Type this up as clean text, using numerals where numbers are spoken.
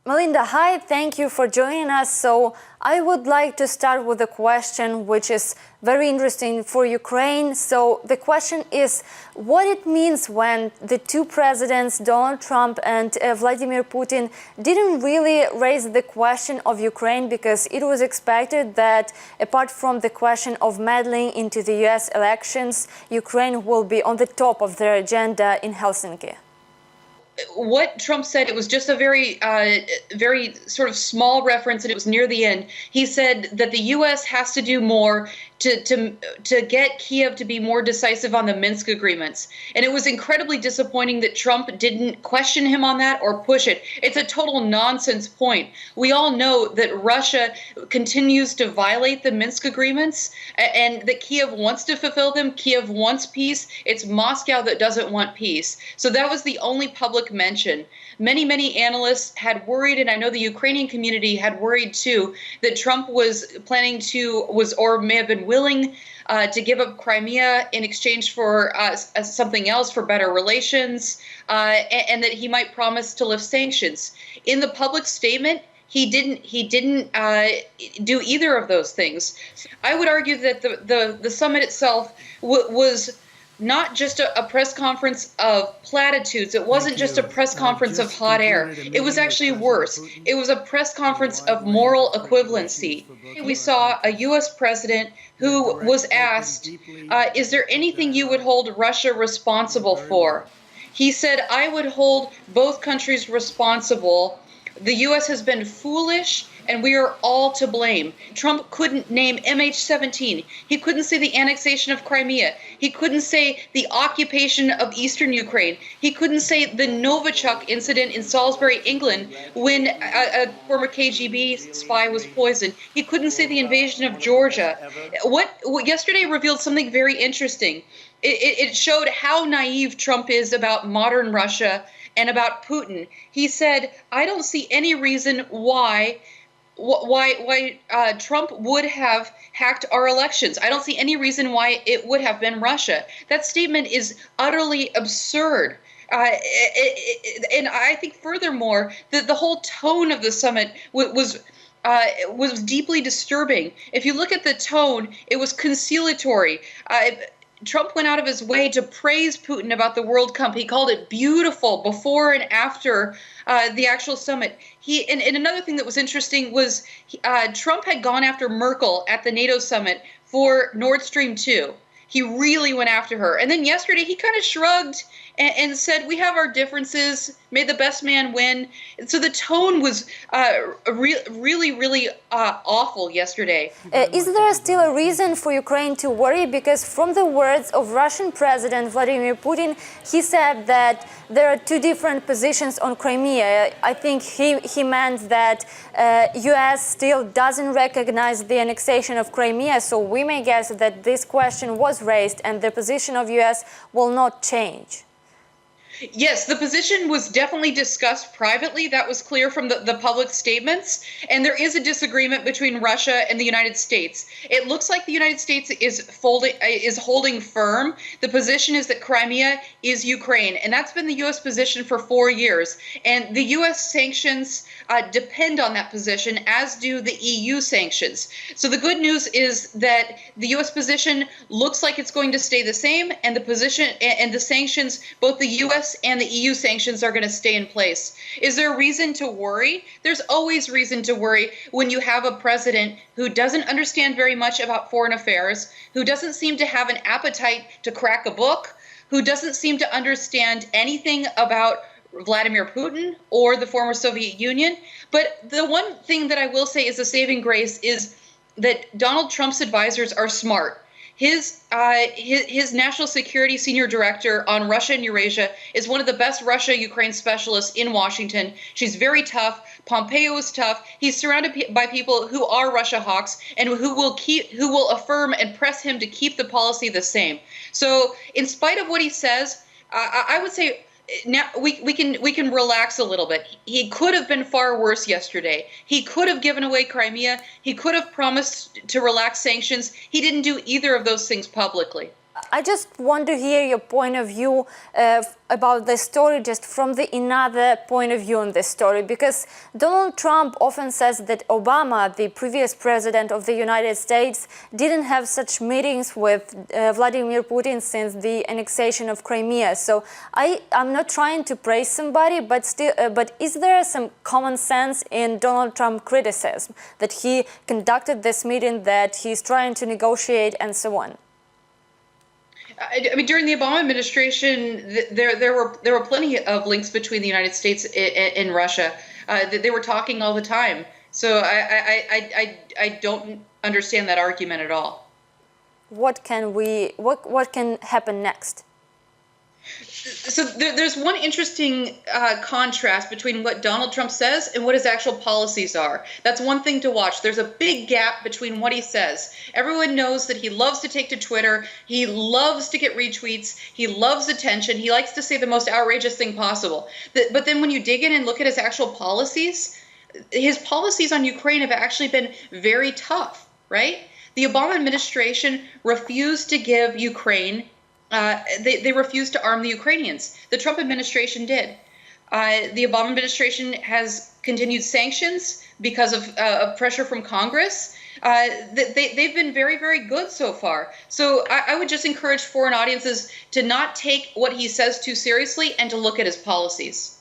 Melinda, hi, thank you for joining us. So I would like to start with a question which is very interesting for Ukraine. So the question is what it means when the two presidents, Donald Trump and Vladimir Putin, didn't really raise the question of Ukraine, because it was expected that apart from the question of meddling into the US elections, Ukraine will be on the top of their agenda in Helsinki. What Trump said, it was just a very sort of small reference, and it was near the end. He said that the U.S. has to do more to get Kiev to be more decisive on the Minsk agreements. And it was incredibly disappointing that Trump didn't question him on that or push it. It's a total nonsense point. We all know that Russia continues to violate the Minsk agreements and that Kiev wants to fulfill them. Kiev wants peace. It's Moscow that doesn't want peace. So that was the only public mention. Many analysts had worried, and I know the Ukrainian community had worried too, that Trump was planning to, or may have been willing to give up Crimea in exchange for something else, for better relations, and that he might promise to lift sanctions. In the public statement, he didn't do either of those things. I would argue that the summit itself was not just a press conference of platitudes. It wasn't just a press conference of hot air. It was actually worse. It was a press conference of moral equivalency. We saw a U.S. president who was asked, is there anything you would hold Russia responsible for? He said, I would hold both countries responsible. The U.S. has been foolish, and we are all to blame. Trump couldn't name MH17. He couldn't say the annexation of Crimea. He couldn't say the occupation of eastern Ukraine. He couldn't say the Novichok incident in Salisbury, England, when a former KGB spy was poisoned. He couldn't say the invasion of Georgia. What yesterday revealed something very interesting. It showed how naive Trump is about modern Russia and about Putin. He said, I don't see any reason why Trump would have hacked our elections. I don't see any reason why it would have been Russia. That statement is utterly absurd. And I think furthermore, the whole tone of the summit was deeply disturbing. If you look at the tone, it was conciliatory. Trump went out of his way to praise Putin about the World Cup. He called it beautiful before and after the actual summit. And another thing that was interesting was Trump had gone after Merkel at the NATO summit for Nord Stream 2. He really went after her. And then yesterday he kind of shrugged and said, we have our differences, may the best man win. And so the tone was really awful yesterday. Is there still a reason for Ukraine to worry? Because from the words of Russian President Vladimir Putin, he said that there are two different positions on Crimea. I think he meant that US still doesn't recognize the annexation of Crimea, so we may guess that this question was raised and the position of US will not change. Yes, the position was definitely discussed privately. That was clear from the public statements. And there is a disagreement between Russia and the United States. It looks like the United States is holding firm. The position is that Crimea is Ukraine. And that's been the U.S. position for 4 years. And the U.S. sanctions depend on that position, as do the EU sanctions. So the good news is that the U.S. position looks like it's going to stay the same, and the position and the sanctions, both the U.S. and the EU sanctions, are going to stay in place. Is there reason to worry? There's always reason to worry when you have a president who doesn't understand very much about foreign affairs, who doesn't seem to have an appetite to crack a book, who doesn't seem to understand anything about Vladimir Putin or the former Soviet Union. But the one thing that I will say is a saving grace is that Donald Trump's advisors are smart. His national security senior director on Russia and Eurasia is one of the best Russia-Ukraine specialists in Washington. She's very tough. Pompeo is tough. He's surrounded by people who are Russia hawks and who will affirm and press him to keep the policy the same. So in spite of what he says, I would say now we can relax a little bit. He could have been far worse yesterday. He could have given away Crimea. He could have promised to relax sanctions. He didn't do either of those things publicly. I just want to hear your point of view about the story, just from another point of view on this story, because Donald Trump often says that Obama, the previous president of the United States, didn't have such meetings with Vladimir Putin since the annexation of Crimea. So I'm not trying to praise somebody, but still, but is there some common sense in Donald Trump criticism that he conducted this meeting, that he's trying to negotiate, and so on? I mean, during the Obama administration, there were plenty of links between the United States and Russia. They were talking all the time. So I don't understand that argument at all. What can happen next? So there's one interesting contrast between what Donald Trump says and what his actual policies are. That's one thing to watch. There's a big gap between what he says. Everyone knows that he loves to take to Twitter. He loves to get retweets. He loves attention. He likes to say the most outrageous thing possible. But then when you dig in and look at his actual policies, his policies on Ukraine have actually been very tough, right? The Obama administration refused to give Ukraine they refused to arm the Ukrainians. The Trump administration did. The Obama administration has continued sanctions because of pressure from Congress. They've been very, very good so far. So I would just encourage foreign audiences to not take what he says too seriously and to look at his policies.